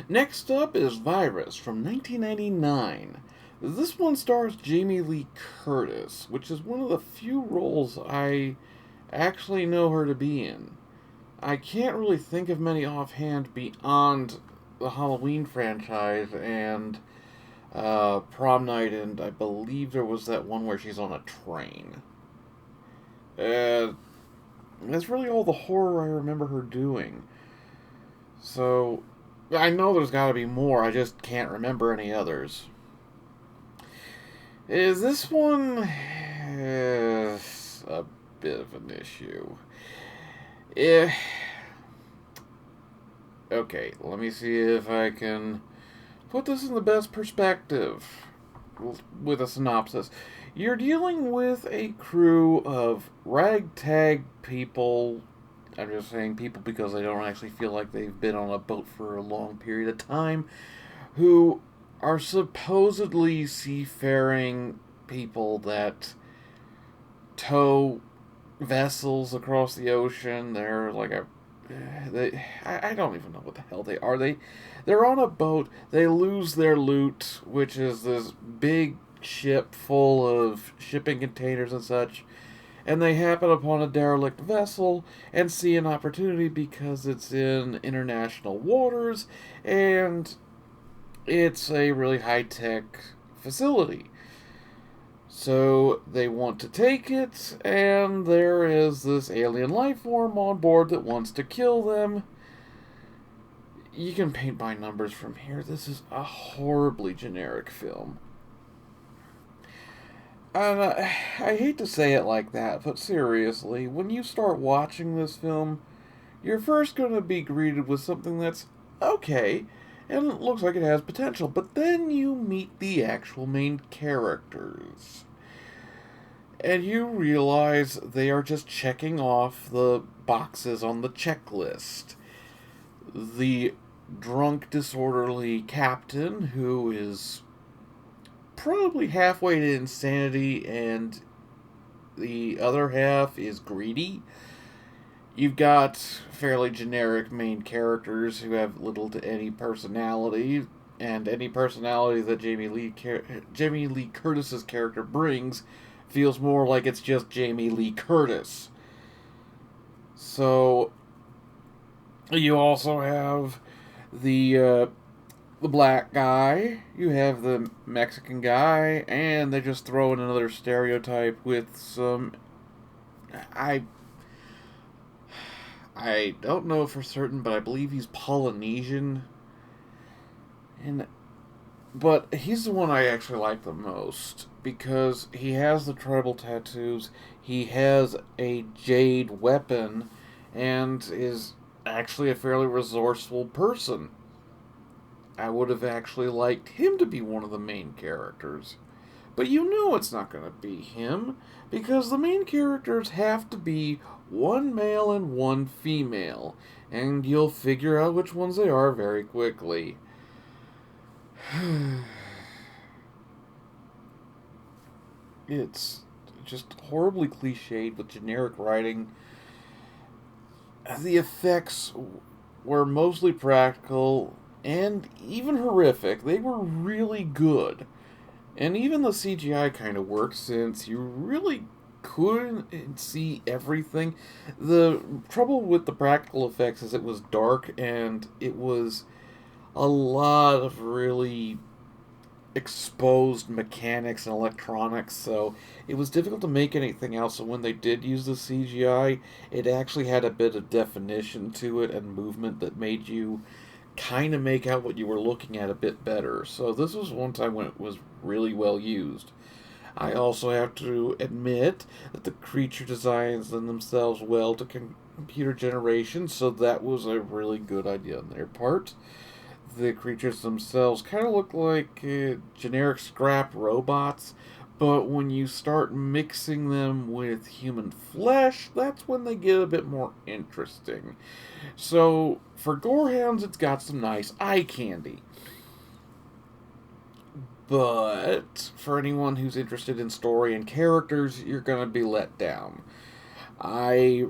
Next up is Virus from 1999. This one stars Jamie Lee Curtis, which is one of the few roles I actually know her to be in. I can't really think of many offhand beyond the Halloween franchise and Prom Night, and I believe there was that one where she's on a train. Uh, that's really all the horror I remember her doing. So, I know there's gotta be more, I just can't remember any others. Is this one is a bit of an issue? Eh, okay, let me see if I can put this in the best perspective with a synopsis. You're dealing with a crew of ragtag people. I'm just saying people because they don't actually feel like they've been on a boat for a long period of time, who are supposedly seafaring people that tow vessels across the ocean. They're like a I don't even know what the hell they are. They're on a boat. They lose their loot, which is this big ship full of shipping containers and such. And they happen upon a derelict vessel and see an opportunity because it's in international waters and it's a really high tech facility. So they want to take it, and there is this alien life form on board that wants to kill them. You can paint by numbers from here. This is a horribly generic film. And I hate to say it like that, but seriously, when you start watching this film, you're first going to be greeted with something that's okay, and it looks like it has potential, but then you meet the actual main characters. And you realize they are just checking off the boxes on the checklist. The drunk, disorderly captain, who is probably halfway to insanity, and the other half is greedy. You've got fairly generic main characters who have little to any personality, and any personality that Jamie Lee Curtis's character brings feels more like it's just Jamie Lee Curtis. So you also have the black guy, you have the Mexican guy, and they just throw in another stereotype with some. I I don't know for certain, but I believe he's Polynesian, and but he's the one I actually like the most because he has the tribal tattoos, he has a jade weapon, and is actually a fairly resourceful person. I would have actually liked him to be one of the main characters. But you know it's not going to be him, because the main characters have to be one male and one female, and you'll figure out which ones they are very quickly. It's just horribly cliched with generic writing. The effects were mostly practical and even horrific. They were really good. And even the CGI kind of worked since you really couldn't see everything. The trouble with the practical effects is it was dark and it was a lot of really exposed mechanics and electronics, so it was difficult to make anything else. So when they did use the CGI, it actually had a bit of definition to it and movement that made you kind of make out what you were looking at a bit better. So this was one time when it was really well used. I also have to admit that the creature designs lend themselves well to computer generation, so that was a really good idea on their part. The creatures themselves kind of look like generic scrap robots, but when you start mixing them with human flesh, that's when they get a bit more interesting. So, for Gorehounds, it's got some nice eye candy. But for anyone who's interested in story and characters, you're going to be let down. I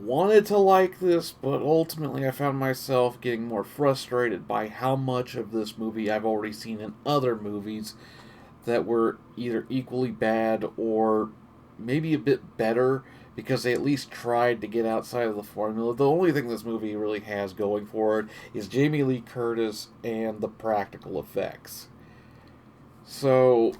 wanted to like this, but ultimately I found myself getting more frustrated by how much of this movie I've already seen in other movies that were either equally bad or maybe a bit better because they at least tried to get outside of the formula. The only thing this movie really has going for it is Jamie Lee Curtis and the practical effects. So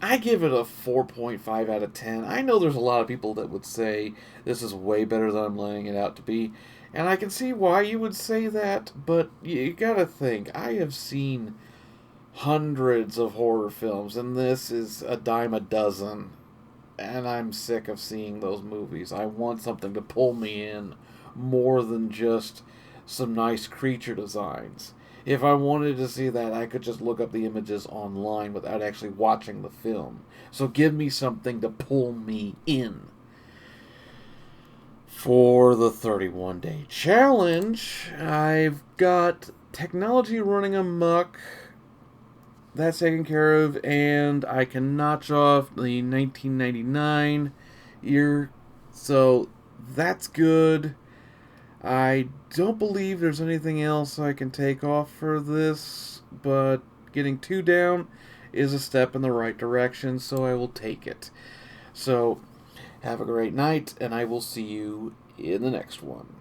I give it a 4.5 out of 10. I know there's a lot of people that would say this is way better than I'm laying it out to be. And I can see why you would say that, but you gotta think. I have seen hundreds of horror films, and this is a dime a dozen. And I'm sick of seeing those movies. I want something to pull me in more than just some nice creature designs. If I wanted to see that, I could just look up the images online without actually watching the film. So give me something to pull me in. For the 31-day challenge, I've got technology running amok. That's taken care of, and I can notch off the 1999 year, so that's good. I don't believe there's anything else I can take off for this, but getting 2 down is a step in the right direction, so I will take it. So, have a great night, and I will see you in the next one.